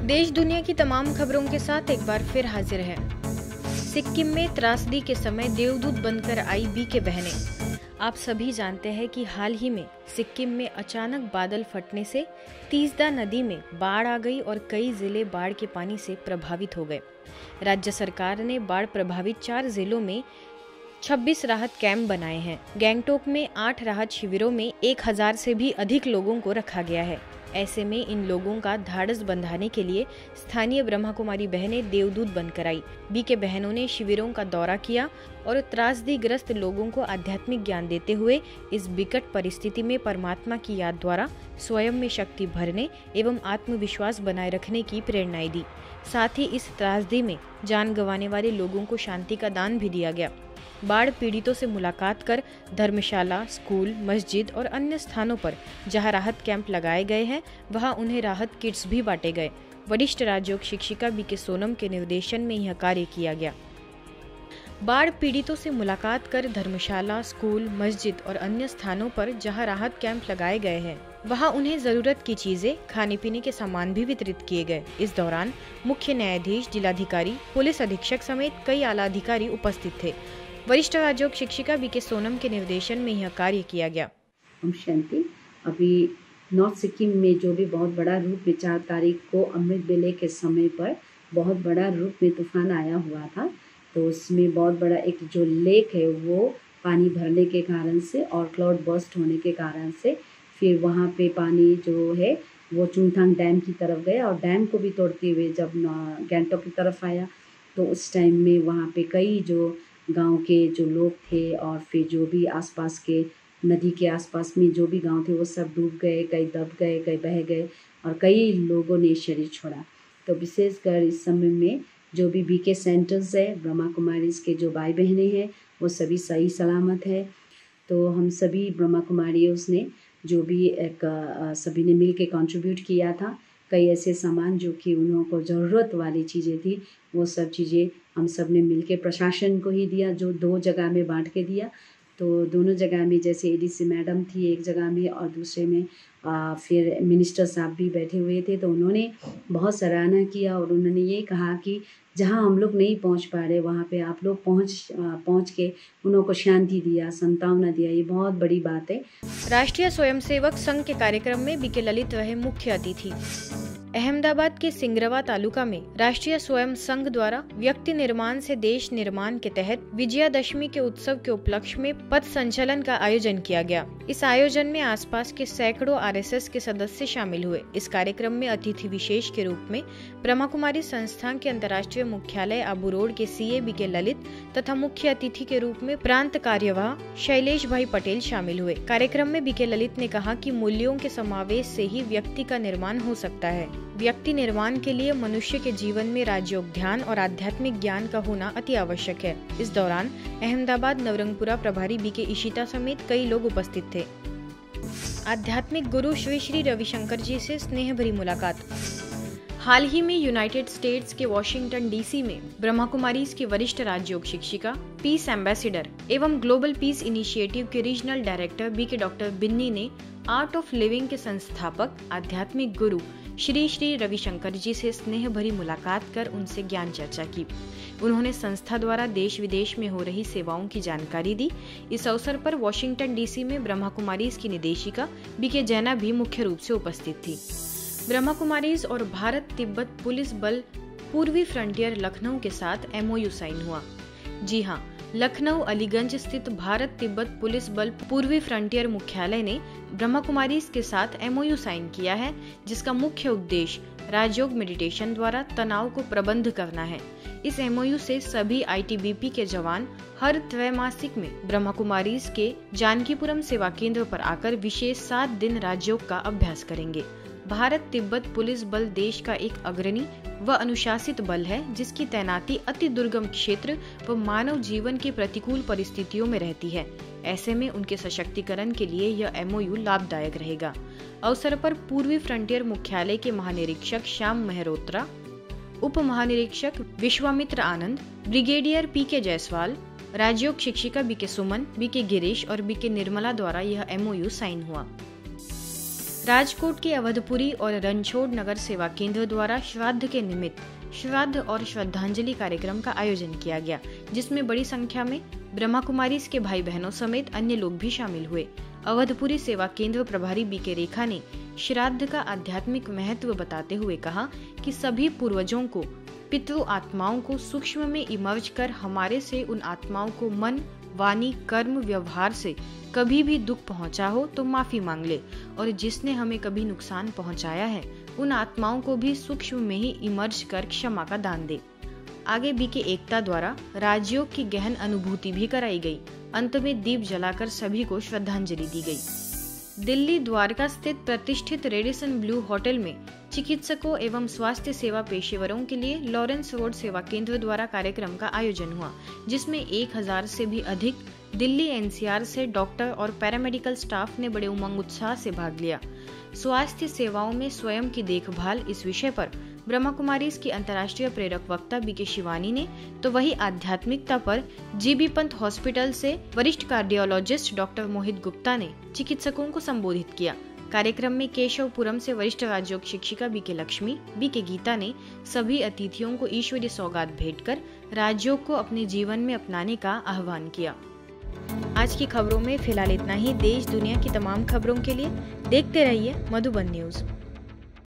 देश दुनिया की तमाम खबरों के साथ एक बार फिर हाजिर है। सिक्किम में त्रासदी के समय देवदूत बनकर आई बीके बहनें। आप सभी जानते हैं कि हाल ही में सिक्किम में अचानक बादल फटने से तीसदा नदी में बाढ़ आ गई और कई जिले बाढ़ के पानी से प्रभावित हो गए। राज्य सरकार ने बाढ़ प्रभावित 4 जिलों में 26 राहत कैंप बनाए हैं। गैंगटोक में 8 राहत शिविरों में 1000 से भी अधिक लोगों को रखा गया है। ऐसे में इन लोगों का ढाढ़स बंधाने के लिए स्थानीय ब्रह्मा कुमारी बहनें देवदूत बनकर आई। बीके बहनों ने शिविरों का दौरा किया और त्रासदीग्रस्त लोगों को आध्यात्मिक ज्ञान देते हुए इस विकट परिस्थिति में परमात्मा की याद द्वारा स्वयं में शक्ति भरने एवं आत्मविश्वास बनाए रखने की प्रेरणाएं दी। साथ ही इस त्रासदी में जान गंवाने वाले लोगों को शांति का दान भी दिया गया। बाढ़ पीड़ितों से मुलाकात कर धर्मशाला, स्कूल, मस्जिद और अन्य स्थानों पर जहां राहत कैंप लगाए गए हैं वहां उन्हें राहत किट्स भी बांटे गए। वरिष्ठ राजयोग शिक्षिका बीके सोनम के निर्देशन में यह कार्य किया गया। बाढ़ पीड़ितों से मुलाकात कर धर्मशाला, स्कूल, मस्जिद और अन्य स्थानों पर जहां राहत कैंप लगाए गए हैं वहां उन्हें जरूरत की चीजें, खाने पीने के सामान भी वितरित किए गए। इस दौरान मुख्य न्यायाधीश, जिलाधिकारी, पुलिस अधीक्षक समेत कई आला अधिकारी उपस्थित थे। वरिष्ठ राजयोग शिक्षिका बीके सोनम के निर्देशन में यह कार्य किया गया। ओम शांति। अभी नॉर्थ सिक्किम में जो भी बहुत बड़ा रूप में 4 तारीख को अमृत बेले के समय पर बहुत बड़ा रूप में तूफान आया हुआ था, तो उसमें बहुत बड़ा एक जो लेक है वो पानी भरने के कारण से और क्लाउड बर्स्ट होने के कारण से फिर वहाँ पे पानी जो है वो चुंगथांग डैम की तरफ गया और डैम को भी तोड़ते हुए जब गैंगटोक की तरफ आया तो उस टाइम में वहाँ पे कई जो गांव के जो लोग थे और फिर जो भी आसपास के नदी के आसपास में जो भी गांव थे वो सब डूब गए, कई दब गए, कई बह गए और कई लोगों ने शरीर छोड़ा। तो विशेषकर इस समय में जो भी बीके सेंटर्स है, ब्रह्मा कुमारीज के जो भाई बहनें हैं वो सभी सही सलामत है। तो हम सभी ब्रह्मा कुमारीज ने जो भी एक सभी ने मिल के कॉन्ट्रीब्यूट किया था। कई ऐसे सामान जो कि उन्हों को ज़रूरत वाली चीज़ें थी वो सब चीज़ें हम सब ने मिल के प्रशासन को ही दिया, जो 2 जगह में बांट के दिया। तो दोनों जगह में जैसे एडीसी मैडम थी एक जगह में और दूसरे में फिर मिनिस्टर साहब भी बैठे हुए थे, तो उन्होंने बहुत सराहना किया और उन्होंने ये कहा कि जहाँ हम लोग नहीं पहुँच पा रहे वहाँ पे आप लोग पहुँच के उन्हों को शांति दिया, संतावना दिया, ये बहुत बड़ी बात है। राष्ट्रीय स्वयंसेवक संघ के कार्यक्रम में बीके ललित रहे मुख्य अतिथि। अहमदाबाद के सिंगरवा तालुका में राष्ट्रीय स्वयं संघ द्वारा व्यक्ति निर्माण से देश निर्माण के तहत विजयादशमी के उत्सव के उपलक्ष्य में पथ संचलन का आयोजन किया गया। इस आयोजन में आसपास के सैकड़ों आरएसएस के सदस्य शामिल हुए। इस कार्यक्रम में अतिथि विशेष के रूप में ब्रह्मा कुमारी संस्थान के अंतर्राष्ट्रीय मुख्यालय आबू रोड के सीए बीके ललित तथा मुख्य अतिथि के रूप में प्रांत कार्यवाह शैलेश भाई पटेल शामिल हुए। कार्यक्रम में बीके ललित ने कहा कि मूल्यों के समावेश से ही व्यक्ति का निर्माण हो सकता है। व्यक्ति निर्माण के लिए मनुष्य के जीवन में राजयोग ध्यान और आध्यात्मिक ज्ञान का होना अति आवश्यक है। इस दौरान अहमदाबाद नवरंगपुरा प्रभारी बीके इशिता समेत कई लोग उपस्थित थे। आध्यात्मिक गुरु श्री श्री रविशंकर जी से स्नेह भरी मुलाकात। हाल ही में यूनाइटेड स्टेट्स के वॉशिंगटन डीसी में ब्रह्मा कुमारीज की वरिष्ठ राजयोग शिक्षिका, पीस एम्बेसडर एवं ग्लोबल पीस इनिशिएटिव के regional director BK doctor Binny ने आर्ट ऑफ लिविंग के संस्थापक आध्यात्मिक गुरु श्री श्री रविशंकर जी से स्नेह भरी मुलाकात कर उनसे ज्ञान चर्चा की। उन्होंने संस्था द्वारा देश विदेश में हो रही सेवाओं की जानकारी दी। इस अवसर पर वॉशिंगटन डीसी में ब्रह्मा कुमारीज की निदेशिका बीके जैना भी मुख्य रूप से उपस्थित थी। ब्रह्मा कुमारीज और भारत तिब्बत पुलिस बल पूर्वी फ्रंटियर लखनऊ के साथ एमओयू साइन हुआ। जी हाँ, लखनऊ अलीगंज स्थित भारत तिब्बत पुलिस बल पूर्वी फ्रंटियर मुख्यालय ने ब्रह्मा कुमारीज के साथ एमओयू साइन किया है, जिसका मुख्य उद्देश्य राजयोग मेडिटेशन द्वारा तनाव को प्रबंध करना है। इस एमओयू से सभी आईटीबीपी के जवान हर त्रैमासिक में ब्रह्मा कुमारीज के जानकीपुरम सेवा केंद्र पर आकर विशेष 7 दिन राजयोग का अभ्यास करेंगे। भारत तिब्बत पुलिस बल देश का एक अग्रणी व अनुशासित बल है, जिसकी तैनाती अति दुर्गम क्षेत्र व मानव जीवन की प्रतिकूल परिस्थितियों में रहती है। ऐसे में उनके सशक्तिकरण के लिए यह एमओयू लाभदायक रहेगा। अवसर पर पूर्वी फ्रंटियर मुख्यालय के महानिरीक्षक श्याम मेहरोत्रा, उप महानिरीक्षक विश्वामित्र आनंद, ब्रिगेडियर पीके जायसवाल, राजयोग शिक्षिका बीके सुमन, बीके गिरीश और बीके निर्मला द्वारा यह एमओयू साइन हुआ। राजकोट के अवधपुरी और रणछोड़ नगर सेवा केंद्र द्वारा श्राद्ध के निमित्त श्राद्ध और श्रद्धांजलि कार्यक्रम का आयोजन किया गया, जिसमें बड़ी संख्या में ब्रह्मा कुमारीज के भाई बहनों समेत अन्य लोग भी शामिल हुए। अवधपुरी सेवा केंद्र प्रभारी बीके रेखा ने श्राद्ध का आध्यात्मिक महत्व बताते हुए कहा कि सभी पूर्वजों को, पितृ आत्माओं को सूक्ष्म में इमर्ज कर हमारे से उन आत्माओं को मन, वाणी, कर्म, व्यवहार से कभी भी दुख पहुंचा हो तो माफी मांग ले, और जिसने हमें कभी नुकसान पहुंचाया है उन आत्माओं को भी सूक्ष्म में ही इमर्ज कर क्षमा का दान दे। आगे बीके एकता द्वारा राजयोग की गहन अनुभूति भी कराई गई। अंत में दीप जलाकर सभी को श्रद्धांजलि दी गई। दिल्ली द्वारका स्थित प्रतिष्ठित रेडिसन ब्लू होटल में चिकित्सकों एवं स्वास्थ्य सेवा पेशेवरों के लिए लॉरेंस रोड सेवा केंद्र द्वारा कार्यक्रम का आयोजन हुआ, जिसमें 1000 से भी अधिक दिल्ली एनसीआर से डॉक्टर और पैरामेडिकल स्टाफ ने बड़े उमंग उत्साह से भाग लिया। स्वास्थ्य सेवाओं में स्वयं की देखभाल इस विषय पर ब्रह्मा कुमारीज की अंतर्राष्ट्रीय प्रेरक वक्ता बीके शिवानी ने, तो वही आध्यात्मिकता पर जीबी पंत हॉस्पिटल से वरिष्ठ कार्डियोलॉजिस्ट डॉक्टर मोहित गुप्ता ने चिकित्सकों को संबोधित किया। कार्यक्रम में केशवपुरम से वरिष्ठ राजयोग शिक्षिका बीके लक्ष्मी, बीके गीता ने सभी अतिथियों को ईश्वरीय सौगात भेंट कर राजयोग को अपने जीवन में अपनाने का आह्वान किया। आज की खबरों में फिलहाल इतना ही। देश दुनिया की तमाम खबरों के लिए देखते रहिए मधुबन न्यूज।